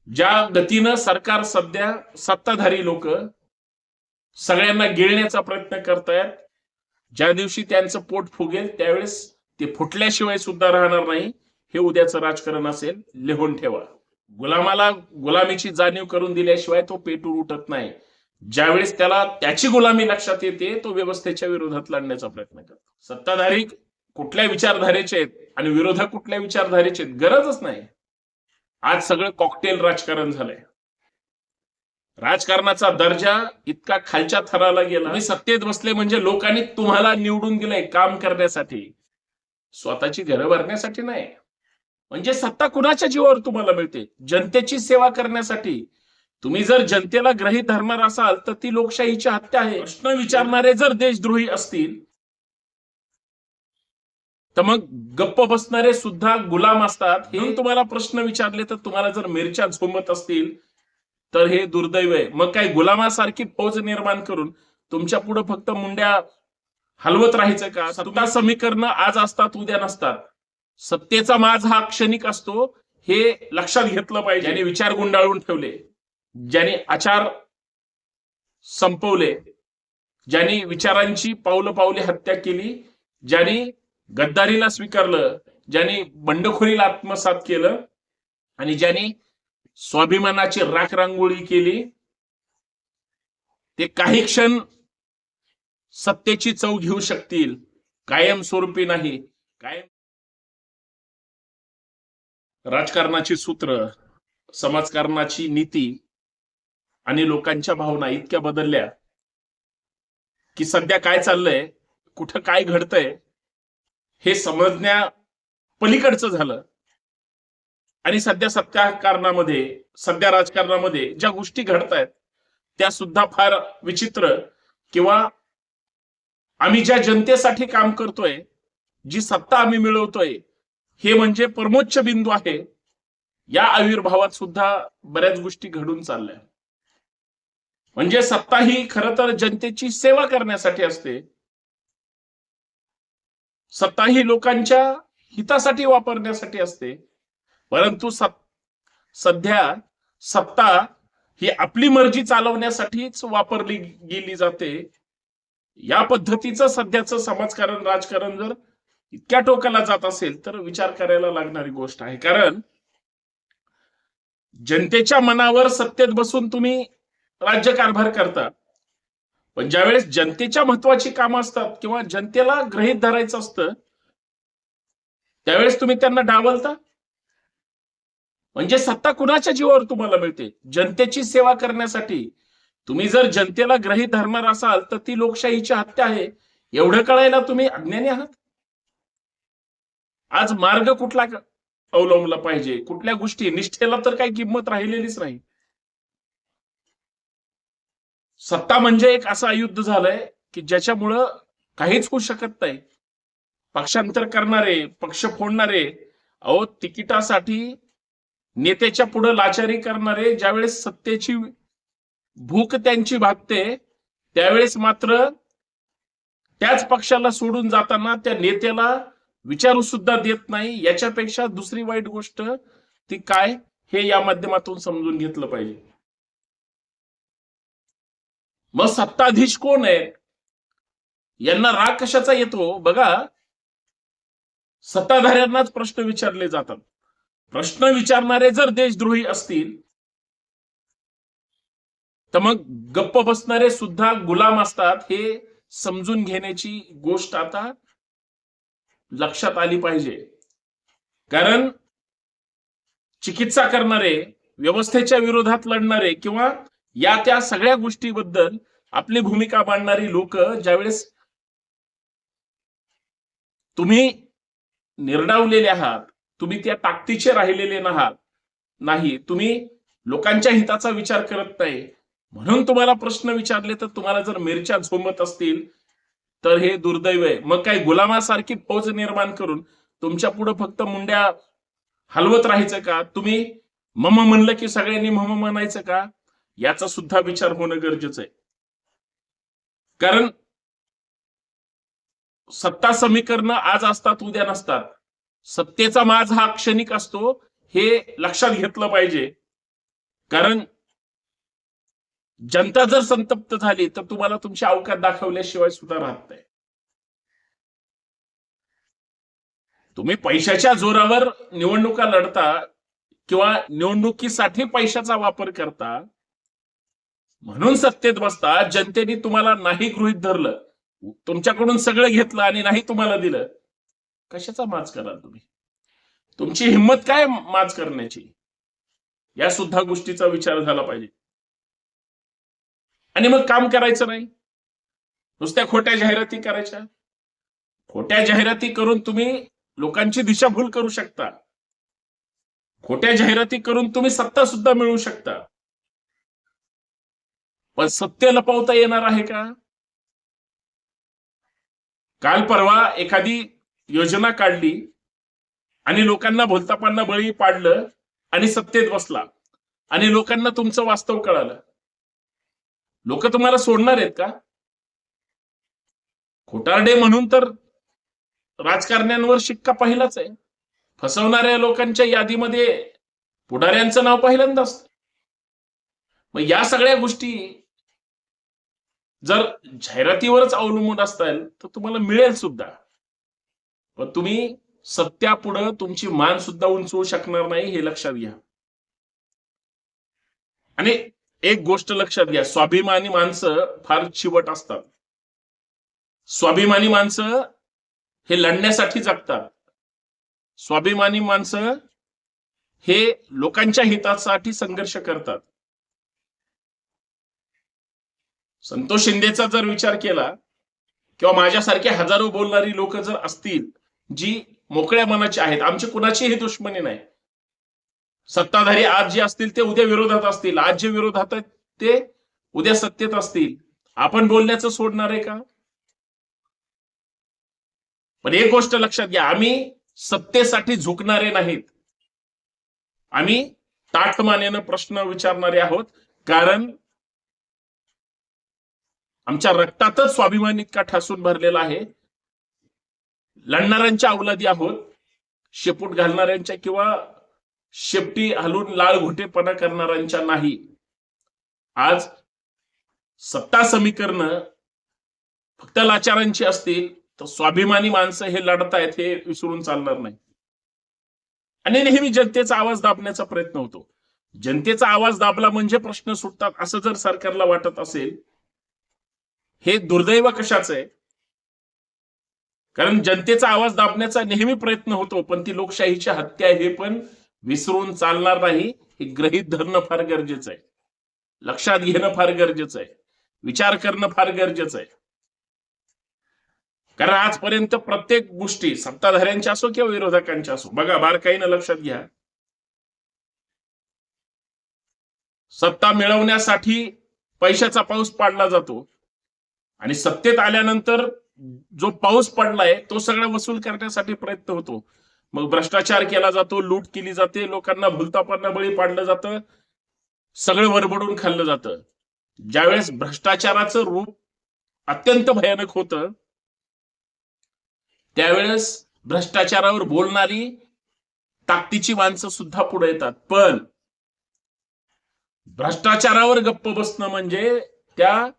ज्या गतीनं सरकार सध्या सत्ताधारी लोक सगळ्यांना गिळण्याचा प्रयत्न करतायत, ज्या दिवशी त्यांचं पोट फुगेल त्यावेळेस ते फुटल्याशिवाय सुद्धा राहणार नाही. हे उद्याचं राजकारण असेल, लिहून ठेवा. गुलामाला गुलामीची जाणीव करून दिल्याशिवाय तो पेटून उठत नाही. ज्यावेळेस त्याला त्याची गुलामी लक्षात येते, तो व्यवस्थेच्या विरोधात लढण्याचा प्रयत्न करतो. सत्ताधारी कुठल्या विचारधारेचे आहेत आणि विरोधक कुठल्या विचारधारेचे आहेत गरजच नाही. आज सगळं कॉकटेल राजकारण झालंय. राजकारणाचा दर्जा इतका खालच्या थराला गेला. तुम्ही सत्तेत बसले म्हणजे लोकांनी तुम्हाला निवडून दिलंय काम करण्यासाठी, स्वतःची घरं भरण्यासाठी नाही. म्हणजे सत्ता कुणाच्या जीवावर तुम्हाला मिळते? जनतेची सेवा करण्यासाठी. तुम्ही जर जनतेला ग्रहित धरणार असाल तर ती लोकशाहीची हत्या आहे. प्रश्न विचारणारे जर देशद्रोही असतील तर मग गप्प बसणारे सुद्धा गुलाम असतात. हे तुम्हाला प्रश्न विचारले तर तुम्हाला जर मिरच्या झोमत असतील तर हे दुर्दैव आहे. मग काय गुलामासारखी फौज निर्माण करून तुमच्या पुढे फक्त मुंड्या हलवत राहायचं का? सत्ता समीकरण आज असतात उद्या नसतात. सत्तेचा माज हा क्षणिक असतो, हे लक्षात घेतलं पाहिजे. ज्यांनी विचार गुंडाळून ठेवले, ज्यांनी आचार संपवले, ज्यांनी विचारांची पावलं पावले हत्या केली, ज्यांनी गद्दारीला स्वीकारलं, ज्यांनी बंडखोरीला आत्मसात केलं आणि ज्यांनी स्वाभिमानाची राखरांगोळी केली, ते काही क्षण सत्तेची चव घेऊ शकतील, कायमस्वरूपी नाही. कायम राजकारणाची सूत्र, समाजकारणाची नीती आणि लोकांच्या भावना इतक्या बदलल्या की सध्या काय चाललंय, कुठं काय घडतंय हे समजण्या पलीकडचं झालं. आणि सध्या राजकारणामध्ये ज्या गोष्टी घडतायत त्या सुद्धा फार विचित्र, किंवा आम्ही ज्या जनतेसाठी काम करतोय, जी सत्ता आम्ही मिळवतोय, हे म्हणजे परमोच्च बिंदू आहे. या आविर्भावात सुद्धा बऱ्याच गोष्टी घडून चालल्या. म्हणजे सत्ता ही खरं तर जनतेची सेवा करण्यासाठी असते. सत्ता ही लोकांच्या हितासाठी वापरण्यासाठी असते. परंतु सध्या सत्ता ही आपली मर्जी चालवण्यासाठीच वापरली गेली जाते. या पद्धतीचं सध्याचं समाजकारण, राजकारण जर इतक्या टोकाला जात असेल तर विचार करायला लागणारी गोष्ट आहे. कारण जनतेच्या मनावर सत्तेत बसून तुम्ही राज्यकारभार करता, पण ज्यावेळेस जनतेच्या महत्वाची कामं असतात किंवा जनतेला गृहीत धरायचं असतं त्यावेळेस तुम्ही त्यांना डावलता. म्हणजे सत्ता कुणाच्या जीवावर तुम्हाला मिळते? जनतेची सेवा करण्यासाठी. तुम्ही जर जनतेला गृहीत धरणार असाल तर ती लोकशाहीची हत्या आहे. एवढं कळायला तुम्ही अज्ञानी आहात. आज मार्ग कुठला अवलंबला पाहिजे, कुठल्या गोष्टी, निष्ठेला तर काही किंमत राहिलेलीच नाही. सत्ता म्हणजे एक असं आयुध झालंय की ज्याच्यामुळं काहीच होऊ शकत नाही. पक्षांतर करणारे, पक्ष फोडणारे, अहो तिकिटासाठी नेत्याच्या पुढे लाचारी करणारे ज्यावेळेस सत्तेची भूक त्यांची भागते त्यावेळेस मात्र त्याच पक्षाला सोडून जाताना त्या नेत्याला विचारू सुद्धा देत नाही. याच्यापेक्षा दुसरी वाईट गोष्ट ती काय, हे या माध्यमातून समजून घेतलं पाहिजे. मग सत्ताधीश कोण आहे, यांना राग कशाचा येतो? बघा, सत्ताधाऱ्यांनाच प्रश्न विचारले जातात. प्रश्न विचारणारे जर देशद्रोही असतील तर मग गप्प बसणारे सुद्धा गुलाम असतात. हे समजून घेण्याची गोष्ट आता लक्षात आली पाहिजे. कारण चिकित्सा करणारे, व्यवस्थेच्या विरोधात लढणारे किंवा या त्या सगळ्या गोष्टीबद्दल आपली भूमिका मांडणारी लोक ज्यावेळेस तुम्ही निर्डावलेले आहात, तुम्ही त्या ताकदीचे राहिलेले नाही, तुम्ही लोकांच्या हिताचा विचार करत नाही, म्हणून तुम्हाला प्रश्न विचारले तर तुम्हाला जर मिरच्या झोमत असतील तर हे दुर्दैव आहे. मग काय गुलामासारखी फौज निर्माण करून तुमच्या पुढे फक्त मुंड्या हलवत राहायचं का? तुम्ही मम म्हणलं की सगळ्यांनी मम म्हणायचं का? याचा सुद्धा विचार होणं गरजेचं आहे. कारण सत्ता समीकरण आज असतात उद्या नसतात. सत्तेचा माज हा क्षणिक असतो, हे लक्षात घेतलं पाहिजे. कारण जनता जर संतप्त झाली तर तुम्हाला तुमची अवकात दाखवल्याशिवाय सुद्धा राहत नाही. तुम्ही पैशाच्या जोरावर निवडणुका लढता किंवा निवडणुकीसाठी पैशाचा वापर करता म्हणून सत्तेत बसता. जनतेने तुम्हाला नाही गृहीत धरलं, तुमच्याकडून सगळं घेतलं आणि नाही तुम्हाला दिलं, कशाचा माज कराल तुम्ही? तुमची हिंमत काय माज करण्याची? या सुद्धा गोष्टीचा विचार झाला पाहिजे. आणि मग काम करायचं नाही, नुसत्या खोट्या जाहिराती करायच्या. खोट्या जाहिराती करून तुम्ही लोकांची दिशाभूल करू शकता. खोट्या जाहिराती करून तुम्ही सत्ता सुद्धा मिळवू शकता. पण सत्य लपवता येणार आहे का? काल परवा एखादी योजना काढली आणि लोकांना भोलतापांना बळी पाडलं आणि सत्तेत बसला आणि लोकांना तुमचं वास्तव कळालं. लोक तुम्हाला सोडणार आहेत का? खोटारडे म्हणून तर राजकारण्यांवर शिक्का पहिलाच आहे. फसवणाऱ्या लोकांच्या यादीमध्ये पुढाऱ्यांचं नाव पहिल्यांदा असतं. मग या सगळ्या गोष्टी जर जाहिरातीवरच अवलंबून असताल तर तुम्हाला मिळेल सुद्धा, पण तुम्ही सत्यापुढं तुमची मान सुद्धा उंचवू शकणार नाही, हे लक्षात घ्या. आणि एक गोष्ट लक्षात घ्या, स्वाभिमानी माणसं फार चिवट असतात. स्वाभिमानी माणसं हे लढण्यासाठी जगतात. स्वाभिमानी माणसं हे लोकांच्या हितासाठी संघर्ष करतात. संतोष शिंदेचा जर विचार केला किंवा माझ्यासारखे हजारो बोलणारी लोक जर असतील जी मोकळ्या मनाची आहेत, आमची कुणाचीही दुश्मनी नाही. सत्ताधारी आज जे असतील ते उद्या विरोधात असतील, आज जे विरोधात आहेत ते उद्या सत्तेत असतील. आपण बोलण्याचं सोडणार आहे का? पण एक गोष्ट लक्षात घ्या, आम्ही सत्तेसाठी झुकणारे नाहीत. आम्ही ताठमानेनं प्रश्न विचारणारे आहोत, कारण आमच्या रक्तातच स्वाभिमान इतका ठासून भरलेला आहे. लढणाऱ्यांच्या अवलादी आहोत, शेपूट घालणाऱ्यांच्या किंवा शेपटी हलून लाळ घोटेपणा करणाऱ्यांच्या नाही. आज सत्ता समीकरणं फक्त लाचारांची असतील तर स्वाभिमानी माणसं हे लढतायत हे विसरून चालणार नाही. आणि नेहमी जनतेचा आवाज दाबण्याचा प्रयत्न होतो. जनतेचा आवाज दाबला म्हणजे प्रश्न सुटतात असं जर सरकारला वाटत असेल, हे दुर्दैव कशाचं आहे? कारण जनतेचा आवाज दाबण्याचा नेहमी प्रयत्न होतो, पण ती लोकशाहीची हत्या आहे हे पण विसरून चालणार नाही. हे गृहीत धरणं फार गरजेचं आहे, लक्षात घेणं फार गरजेचं आहे, विचार करणं फार गरजेचं आहे. कारण आजपर्यंत प्रत्येक गोष्टी सत्ताधाऱ्यांच्या असो किंवा विरोधकांच्या असो, बघा बारकाईनं लक्षात घ्या, सत्ता मिळवण्यासाठी पैशाचा पाऊस पाडला जातो आणि सत्तेत आल्यानंतर जो पाऊस पडलाय तो सगळा वसूल करण्यासाठी प्रयत्न होतो. मग भ्रष्टाचार केला जातो, लूट केली जाते, लोकांना भुलतापांना बळी पाडलं जातं, सगळं वरबडून खाल्लं जातं. ज्यावेळेस भ्रष्टाचाराचं रूप अत्यंत भयानक होतं त्यावेळेस भ्रष्टाचारावर बोलणारी ताकदीची माणसं सुद्धा पुढे येतात. पण भ्रष्टाचारावर गप्प बसणं म्हणजे त्या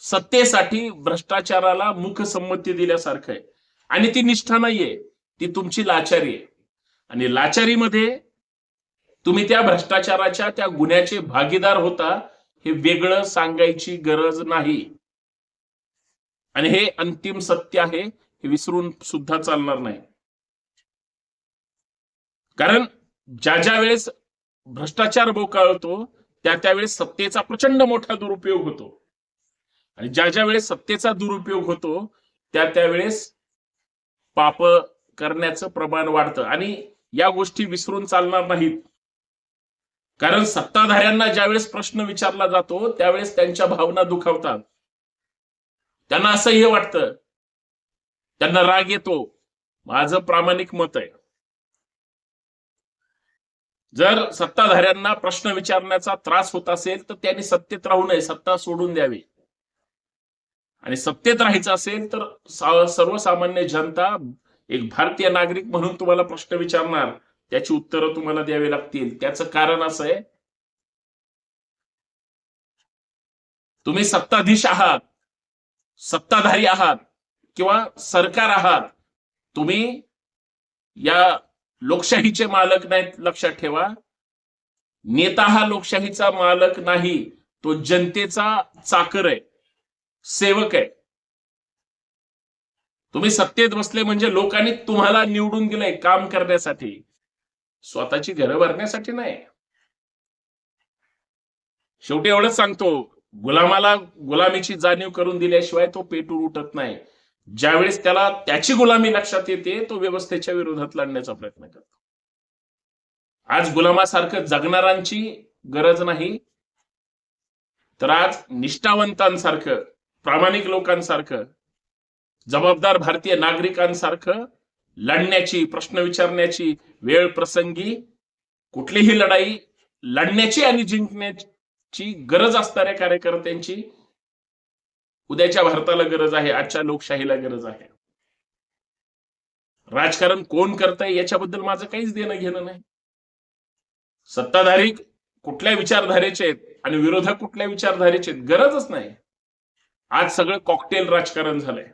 सत्तेसाठी भ्रष्टाचाराला मुखसंमती दिल्यासारखं आहे. आणि ती निष्ठा नाहीये, ती तुमची लाचारी आहे. आणि लाचारीमध्ये तुम्ही त्या भ्रष्टाचाराच्या त्या गुन्ह्याचे भागीदार होता हे वेगळं सांगायची गरज नाही. आणि हे अंतिम सत्य आहे, हे विसरून सुद्धा चालणार नाही. कारण ज्या वेळेस भ्रष्टाचार बोकाळतो त्यावेळेस सत्तेचा प्रचंड मोठा दुरुपयोग होतो. आणि ज्या वेळेस सत्तेचा दुरुपयोग होतो त्यावेळेस पाप करण्याचं प्रमाण वाढतं. आणि या गोष्टी विसरून चालणार नाहीत. कारण सत्ताधाऱ्यांना ज्यावेळेस प्रश्न विचारला जातो त्यावेळेस त्यांच्या भावना दुखावतात. त्यांना असंही वाटतं, त्यांना राग येतो. माझं प्रामाणिक मत आहे, जर सत्ताधाऱ्यांना प्रश्न विचारण्याचा त्रास होत असेल तर त्यांनी सत्तेत राहू नये, सत्ता सोडून द्यावी. आणि सत्तेत राहायचं असेल तर सर्वसामान्य जनता, एक भारतीय नागरिक म्हणून तुम्हाला प्रश्न विचारणार, त्याची उत्तरं तुम्हाला द्यावी लागतील. त्याचं कारण असं आहे तुम्ही सत्ताधीश आहात, सत्ताधारी आहात किंवा सरकार आहात, तुम्ही या लोकशाहीचे मालक नाहीत, लक्षात ठेवा. नेता हा लोकशाहीचा मालक नाही, तो जनतेचा चाकर आहे, सेवक आहे. तुम्ही सत्तेत बसले म्हणजे लोकांनी तुम्हाला निवडून दिलंय काम करण्यासाठी, स्वतःची घरं भरण्यासाठी नाही. शेवटी एवढंच सांगतो, गुलामाला गुलामीची जाणीव करून दिल्याशिवाय तो पेटून उठत नाही. ज्यावेळेस त्याला त्याची गुलामी लक्षात येते, तो व्यवस्थेच्या विरोधात लढण्याचा प्रयत्न करतो. आज गुलामासारखं जगणाऱ्यांची गरज नाही, तर आज निष्ठावंतांसारखं, प्रामाणिक लोकांसारखं, जबाबदार भारतीय नागरिकांसारखं लढण्याची, प्रश्न विचारण्याची, वेळ प्रसंगी कुठलीही लढाई लढण्याची आणि जिंकण्याची गरज असणाऱ्या कार्यकर्त्यांची उद्याच्या भारताला गरज आहे, आजच्या लोकशाहीला गरज आहे. राजकारण कोण करतंय याच्याबद्दल माझं काहीच देणं घेणं नाही. सत्ताधारी कुठल्या विचारधारेचे आहेत आणि विरोधक कुठल्या विचारधारेचे आहेत, गरजच नाही. आज सगळं कॉकटेल राजकारण झालंय.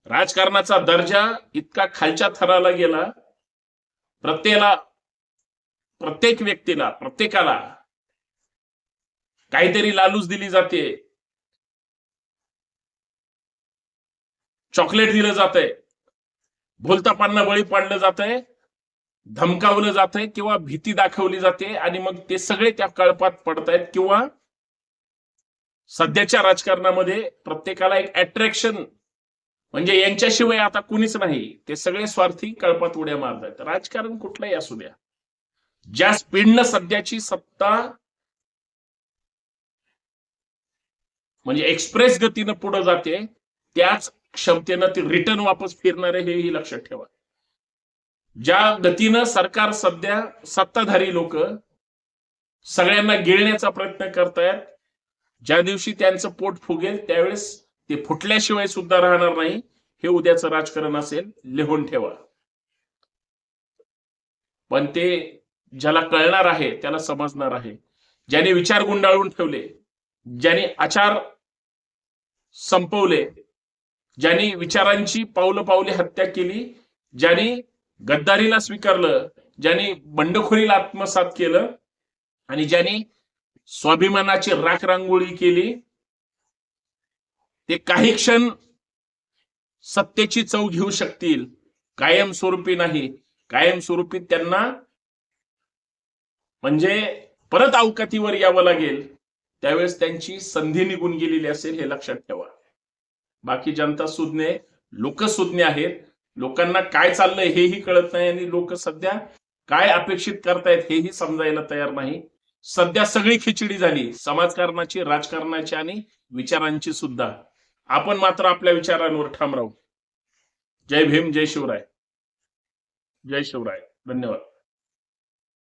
राजकारणाचा दर्जा इतका खालच्या थराला गेला, प्रत्येक व्यक्तीला, प्रत्येकाला काहीतरी लालूच दिली जाते, चॉकलेट दिलं जातंय, भोलतापांना बळी पाडलं जातंय, धमकावलं जातंय किंवा भीती दाखवली जाते आणि मग ते सगळे त्या कळपात पडतायत. किंवा सध्याच्या राजकारणामध्ये प्रत्येकाला एक अट्रॅक्शन, म्हणजे यांच्याशिवाय आता कुणीच नाही, ते सगळे स्वार्थी कळपात उड्या मारतायत. राजकारण कुठलंही असू द्या, ज्या स्पीडनं सध्याची सत्ता म्हणजे एक्सप्रेस गतीनं पुढे जाते, त्याच क्षमतेनं ती रिटर्न वापस फिरणार आहे, हेही लक्षात ठेवा. ज्या गतीनं सरकार सध्या, सत्ताधारी लोक सगळ्यांना गिळण्याचा प्रयत्न करतायत, ज्या दिवशी त्यांचं पोट फुगेल त्यावेळेस ते फुटल्याशिवाय सुद्धा राहणार नाही. हे उद्याचं राजकारण असेल, लिहून ठेवा. पण ते ज्याला कळणार आहे त्याला समजणार आहे. ज्याने विचार गुंडाळून ठेवले, ज्याने आचार संपवले, ज्यांनी विचारांची पावलं पावले हत्या केली, ज्यांनी गद्दारीला स्वीकारलं, ज्यांनी बंडखोरीला आत्मसात केलं आणि ज्यांनी स्वाभिमानाची राखरांगोळी केली, ते काही क्षण सत्तेची चव घेऊ शकतील, कायमस्वरूपी नाही. कायमस्वरूपी त्यांना म्हणजे परत अवकातीवर यावं लागेल, त्यावेळेस त्यांची संधी निघून गेलेली असेल, हे लक्षात ठेवा. बाकी जनता सुज्ञ, लोक सुज्ञ आहेत. लोकांना काय चाललंय हेही कळत नाही आणि लोक सध्या काय अपेक्षित करतायत हेही समजायला तयार नाही. सध्या सगळी खिचडी झाली, समाजकारणाची, राजकारणाची आणि विचारांची सुद्धा. आपण मात्र आपल्या विचारांवर ठाम राहू. जय भीम, जय शिवराय. जय शिवराय. धन्यवाद.